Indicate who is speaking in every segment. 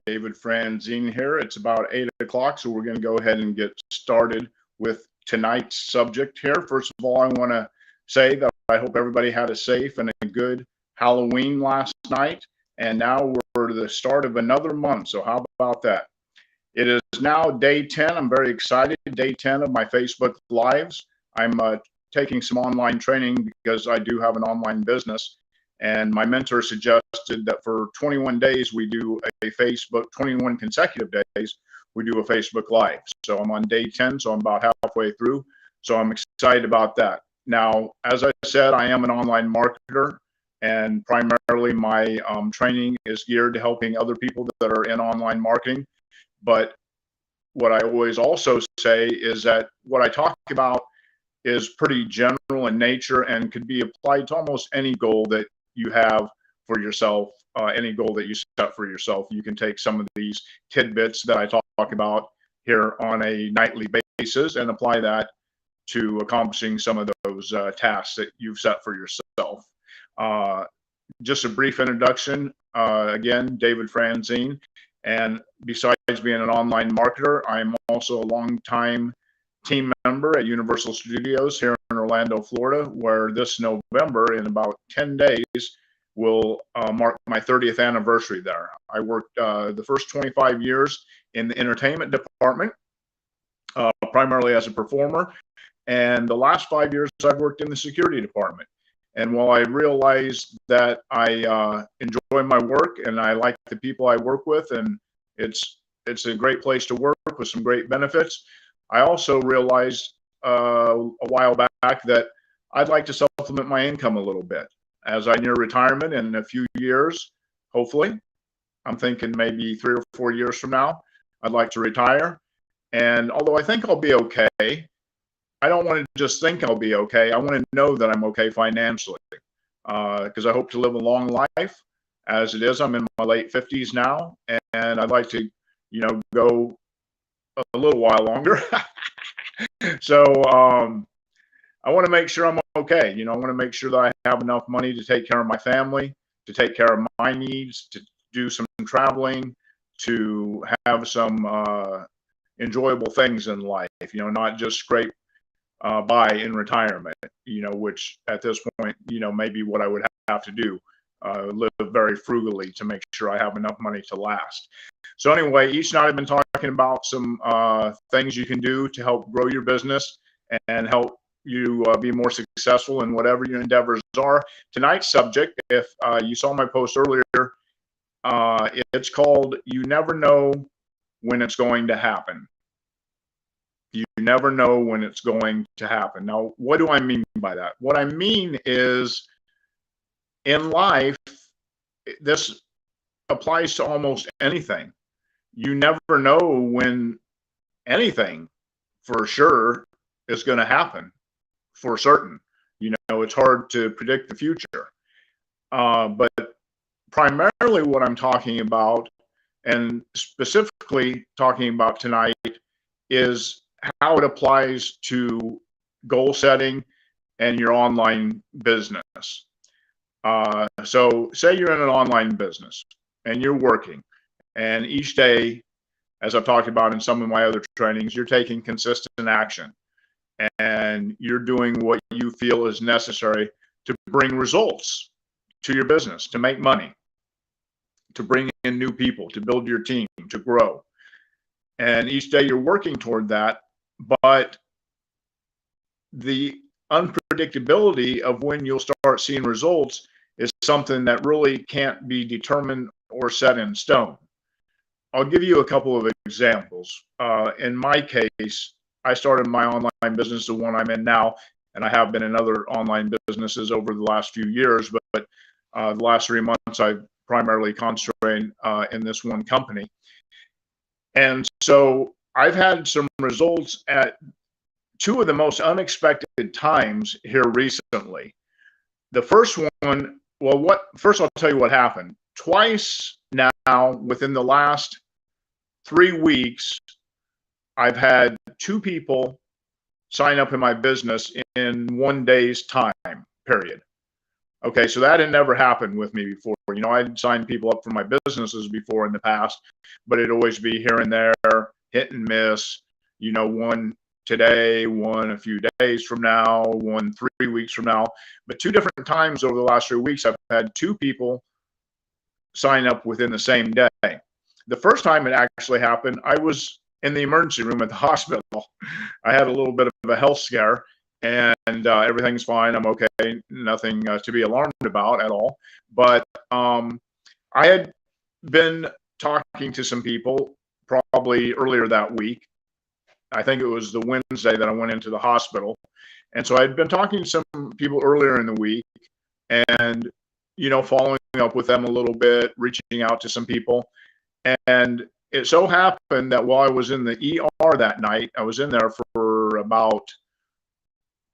Speaker 1: David Franzine here. It's about 8 o'clock, so we're going to go ahead and get started with tonight's subject here. First of all, I want to say that I hope everybody had a safe and a good Halloween last night. And now we're at the start of another month. So, how about that? It is now day 10. I'm very excited. Day 10 of my Facebook Lives. I'm taking some online training because I do have an online business. And my mentor suggested that for 21 days, we do a Facebook, 21 consecutive days, we do a Facebook Live. So I'm on day 10, so I'm about halfway through. So I'm excited about that. Now, as I said, I am an online marketer, and primarily my training is geared to helping other people that are in online marketing. But what I always also say is that what I talk about is pretty general in nature and could be applied to almost any goal that you have for yourself, any goal that you set for yourself. You can take some of these tidbits that I talk about here on a nightly basis and apply that to accomplishing some of those tasks that you've set for yourself. Just a brief introduction. Again, David Franzine. And besides being an online marketer, I'm also a long-time team member at Universal Studios here in Orlando, Florida, where this November, in about 10 days, will mark my 30th anniversary there. I worked the first 25 years in the entertainment department, primarily as a performer. And the last 5 years, I've worked in the security department. And while I realize that I enjoy my work and I like the people I work with, and it's a great place to work with some great benefits, I also realized a while back that I'd like to supplement my income a little bit as I near retirement in a few years. Hopefully, I'm thinking maybe 3 or 4 years from now, I'd like to retire. And although I think I'll be okay, I don't want to just think I'll be okay. I want to know that I'm okay financially because I hope to live a long life. As it is, I'm in my late 50s now, and I'd like to, go a little while longer. So I want to make sure I'm okay. I want to make sure that I have enough money to take care of my family, to take care of my needs, to do some traveling, to have some enjoyable things in life, not just scrape by in retirement, which at this point, maybe what I would have to do, live very frugally to make sure I have enough money to last. So anyway, each night I've been talking about some things you can do to help grow your business and help you be more successful in whatever your endeavors are. Tonight's subject, if you saw my post earlier, it's called "You Never Know When It's Going to Happen." You never know when it's going to happen. Now, what do I mean by that? What I mean is in life, this applies to almost anything. You never know when anything for sure is going to happen for certain. It's hard to predict the future. But primarily what I'm talking about, and specifically talking about tonight, is how it applies to goal setting and your online business. So say you're in an online business and you're working, and each day, as I've talked about in some of my other trainings, you're taking consistent action and you're doing what you feel is necessary to bring results to your business, to make money, to bring in new people, to build your team, to grow. And each day you're working toward that, but the unpredictability of when you'll start seeing results is something that really can't be determined or set in stone. I'll give you a couple of examples. In my case, I started my online business, the one I'm in now, and I have been in other online businesses over the last few years, but the last 3 months I've primarily concentrated in this one company. And so I've had some results at two of the most unexpected times here recently. The first one, first I'll tell you what happened. Twice now, within the last 3 weeks, I've had 2 people sign up in my business in one day's time period. Okay, so that had never happened with me before. You know, I'd signed people up for my businesses before in the past, but it'd always be here and there, hit and miss. You know, one today, one a few days from now, one 3 weeks from now. But two different times over the last 3 weeks, I've had two people sign up within the same day. The first time it actually happened, I was in the emergency room at the hospital. I had a little bit of a health scare, and everything's fine. I'm okay. Nothing to be alarmed about at all. But I had been talking to some people probably earlier that week. I think it was the Wednesday that I went into the hospital. And so I'd been talking to some people earlier in the week and, you know, following up with them a little bit, reaching out to some people. And it so happened that while I was in the ER that night, I was in there for about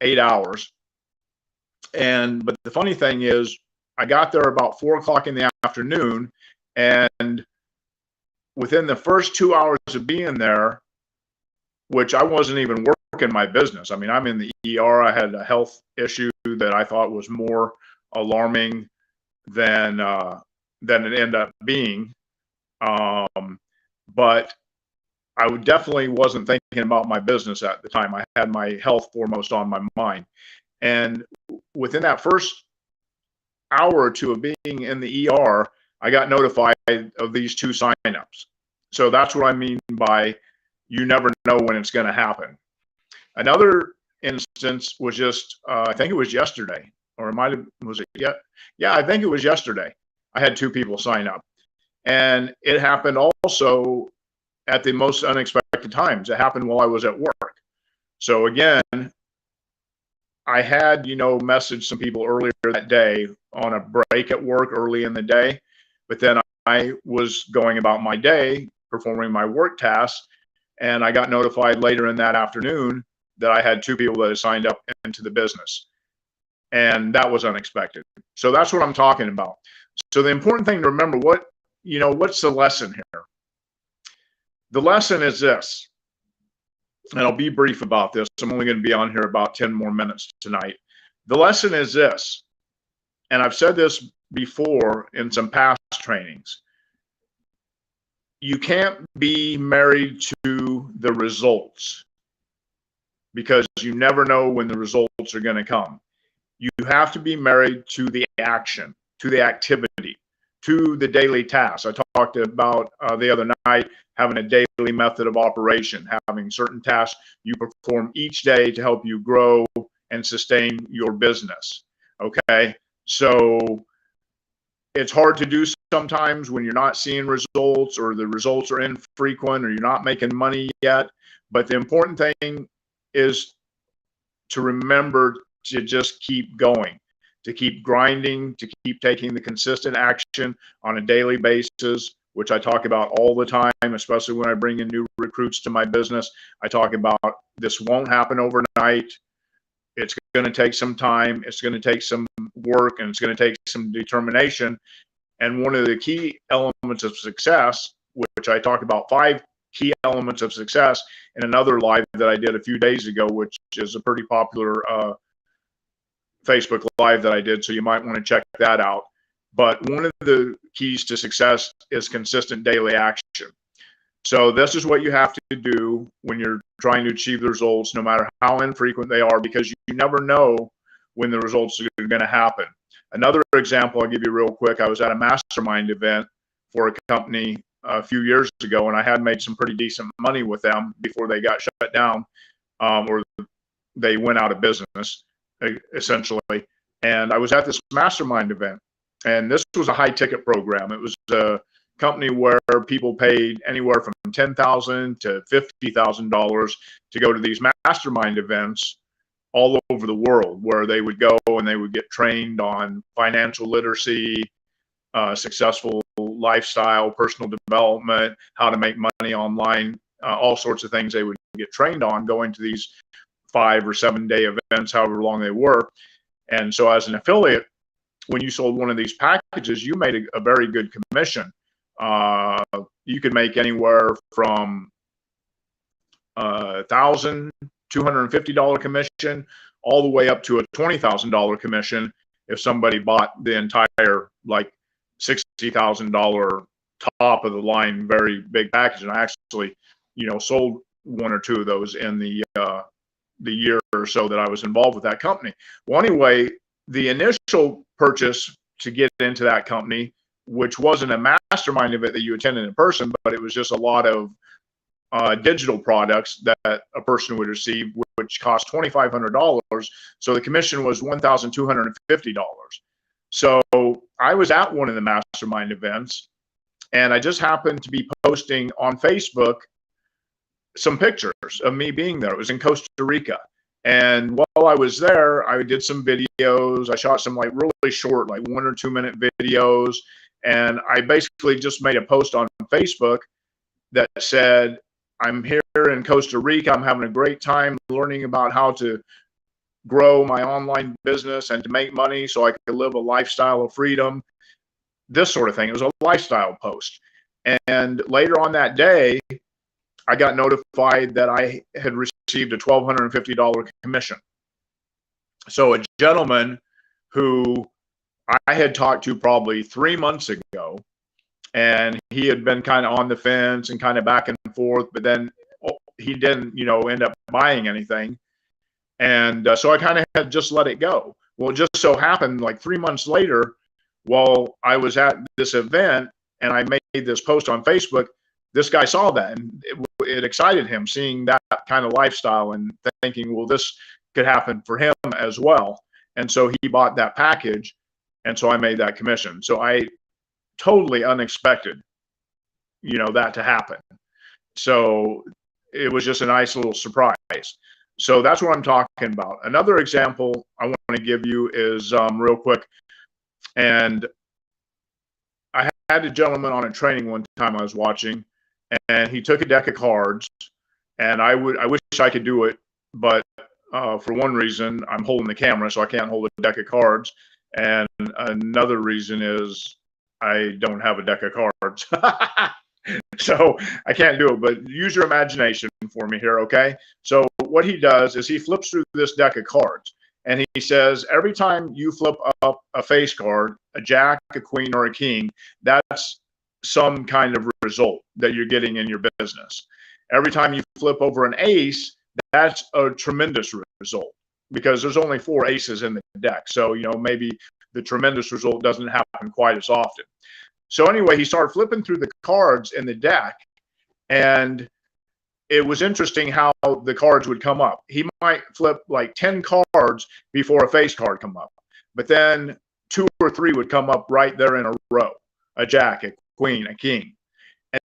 Speaker 1: 8 hours. But the funny thing is, I got there about 4 o'clock in the afternoon, and within the first 2 hours of being there, which I wasn't even working my business. I mean, I'm in the ER. I had a health issue that I thought was more alarming than it ended up being. But I definitely wasn't thinking about my business at the time. I had my health foremost on my mind. And within that first hour or two of being in the ER, I got notified of these two signups. So that's what I mean by you never know when it's going to happen. Another instance was just, I think it was yesterday, or it might have, was it yet? Yeah, I think it was yesterday. I had two people sign up. And it happened also at the most unexpected times. It happened while I was at work. So again, I had, you know, messaged some people earlier that day on a break at work early in the day, but then I was going about my day, performing my work tasks, and I got notified later in that afternoon that I had two people that had signed up into the business. And that was unexpected. So that's what I'm talking about. So the important thing to remember, what's the lesson here? The lesson is this, and I'll be brief about this. I'm only going to be on here about 10 more minutes tonight. The lesson is this, and I've said this before in some past trainings. You can't be married to the results because you never know when the results are going to come. You have to be married to the action, to the activity, to the daily tasks. I talked about the other night having a daily method of operation, having certain tasks you perform each day to help you grow and sustain your business. Okay, so it's hard to do sometimes when you're not seeing results or the results are infrequent or you're not making money yet. But the important thing is to remember to just keep going, to keep grinding, to keep taking the consistent action on a daily basis, which I talk about all the time, especially when I bring in new recruits to my business. I talk about this won't happen overnight. It's going to take some time. It's going to take some work, and it's going to take some determination. And one of the key elements of success, which I talk about 5 key elements of success in another live that I did a few days ago, which is a pretty popular Facebook Live that I did, so you might want to check that out. But one of the keys to success is consistent daily action. So this is what you have to do when you're trying to achieve the results, no matter how infrequent they are, because you never know when the results are going to happen. Another example I'll give you real quick. I was at a mastermind event for a company a few years ago, and I had made some pretty decent money with them before they got shut down, or they went out of business, essentially. And I was at this mastermind event, and this was a high ticket program. It was a company where people paid anywhere from $10,000 to $50,000 to go to these mastermind events all over the world, where they would go and they would get trained on financial literacy, successful lifestyle, personal development, how to make money online, all sorts of things they would get trained on going to these 5 or 7 day events, however long they were. And so as an affiliate, when you sold one of these packages, you made a very good commission. You could make anywhere from $1,250 commission all the way up to a $20,000 commission. if somebody bought the entire like $60,000 top of the line, very big package. And I actually, sold one or two of those in the year or so that I was involved with that company. Well, anyway, the initial purchase to get into that company, which wasn't a mastermind event that you attended in person, but it was just a lot of digital products that a person would receive, which cost $2,500. So the commission was $1,250. So I was at one of the mastermind events, and I just happened to be posting on Facebook some pictures of me being there. It was in Costa Rica. And while I was there, I did some videos. I shot some like really short, like 1 or 2 minute videos. And I basically just made a post on Facebook that said, I'm here in Costa Rica. I'm having a great time learning about how to grow my online business and to make money so I could live a lifestyle of freedom, this sort of thing. It was a lifestyle post. And later on that day, I got notified that I had received a $1,250 commission. So a gentleman who I had talked to probably 3 months ago, and he had been kind of on the fence and kind of back and forth, but then he didn't, end up buying anything. And so I kind of had just let it go. Well, it just so happened like 3 months later, while I was at this event and I made this post on Facebook, this guy saw that, and it excited him, seeing that kind of lifestyle and thinking, well, this could happen for him as well. And so he bought that package, and so I made that commission. So I totally unexpected, that to happen. So it was just a nice little surprise. So that's what I'm talking about. Another example I want to give you is real quick. And I had a gentleman on a training one time I was watching, and he took a deck of cards, and I wish I could do it, but for one reason, I'm holding the camera, so I can't hold a deck of cards. And another reason is I don't have a deck of cards. So I can't do it, but use your imagination for me here, okay? So what he does is he flips through this deck of cards, and he says, every time you flip up a face card, a jack, a queen, or a king, that's some kind of result that you're getting in your business. Every time you flip over an ace, that's a tremendous result, because there's only 4 aces in the deck. So, maybe the tremendous result doesn't happen quite as often. So anyway, he started flipping through the cards in the deck, and it was interesting how the cards would come up. He might flip like 10 cards before a face card come up, but then 2 or 3 would come up right there in a row, a jack, a queen, a king.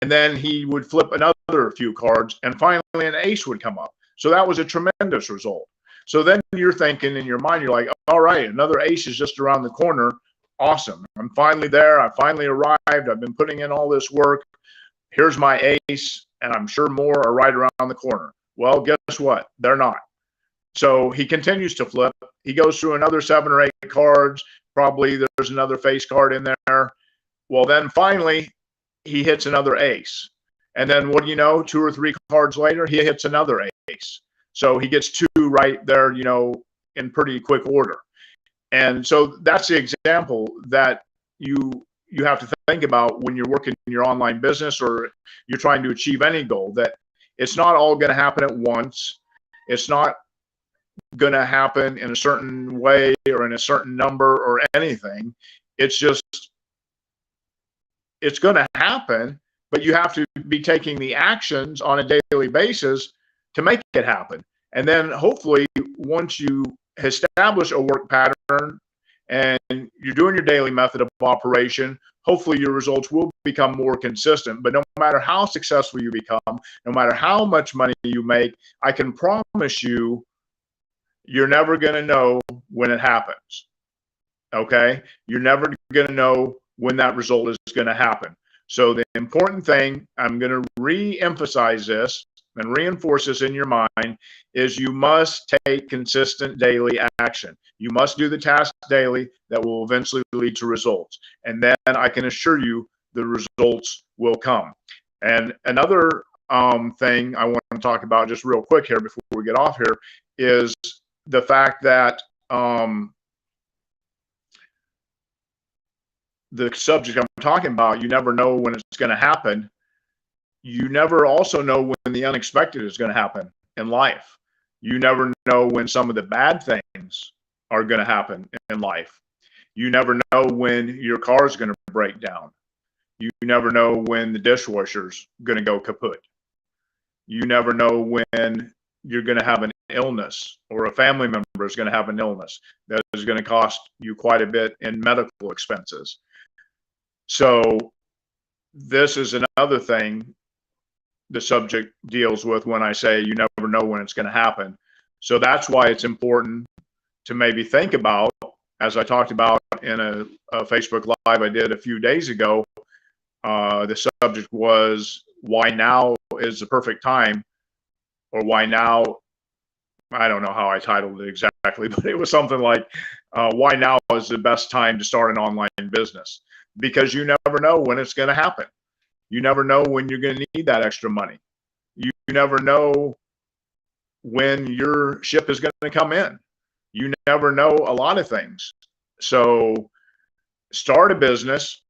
Speaker 1: And then he would flip another few cards, and finally an ace would come up. So that was a tremendous result. So then you're thinking in your mind, you're like, all right, another ace is just around the corner. Awesome. I'm finally there. I finally arrived. I've been putting in all this work. Here's my ace, and I'm sure more are right around the corner. Well, guess what? They're not. So he continues to flip. He goes through another 7 or 8 cards. Probably there's another face card in there. Well, then finally he hits another ace. And then what do you know? 2 or 3 cards later, he hits another ace. So he gets 2 right there, in pretty quick order. And so that's the example that you have to think about when you're working in your online business, or you're trying to achieve any goal, that it's not all going to happen at once. It's not going to happen in a certain way or in a certain number or anything. It's just, it's going to happen, but you have to be taking the actions on a daily basis to make it happen. And then hopefully once you establish a work pattern and you're doing your daily method of operation, hopefully your results will become more consistent. But no matter how successful you become, no matter how much money you make, I can promise you, you're never going to know when it happens. Okay? You're never going to know when that result is going to happen. So the important thing, I'm going to re-emphasize this and reinforce this in your mind, is you must take consistent daily action. You must do the task daily that will eventually lead to results. And then I can assure you the results will come. And another thing I want to talk about just real quick here before we get off here is the fact that the subject I'm talking about, you never know when it's going to happen. You never also know when the unexpected is going to happen in life. You never know when some of the bad things are going to happen in life. You never know when your car is going to break down. You never know when the dishwasher's going to go kaput. You never know when you're going to have an illness or a family member is going to have an illness that is going to cost you quite a bit in medical expenses. So this is another thing the subject deals with when I say you never know when it's going to happen. So that's why it's important to maybe think about, as I talked about in a Facebook Live I did a few days ago, the subject was why now is the perfect time, or why now, I don't know how I titled it exactly, but it was something like why now is the best time to start an online business, because you never know when it's going to happen. You never know when you're going to need that extra money. You never know when your ship is going to come in. You never know a lot of things. So start a business,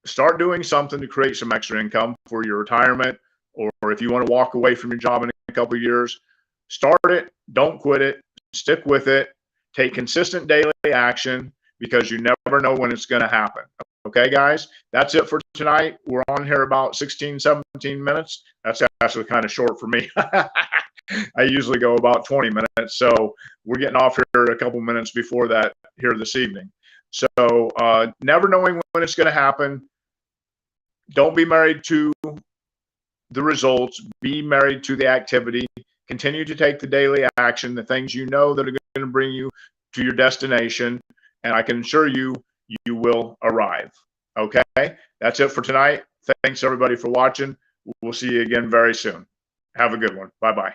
Speaker 1: start doing something to create some extra income for your retirement, or if you want to walk away from your job in a couple of years, start it, don't quit it, stick with it, take consistent daily action, because you never know when it's going to happen. Okay, guys, that's it for tonight. We're on here about 16, 17 minutes. That's actually kind of short for me. I usually go about 20 minutes. So we're getting off here a couple minutes before that here this evening. So never knowing when it's going to happen. Don't be married to the results. Be married to the activity. Continue to take the daily action, the things you know that are going to bring you to your destination. And I can assure you, you will arrive. Okay, that's it for tonight. Thanks everybody for watching. We'll see you again very soon. Have a good one. Bye-bye.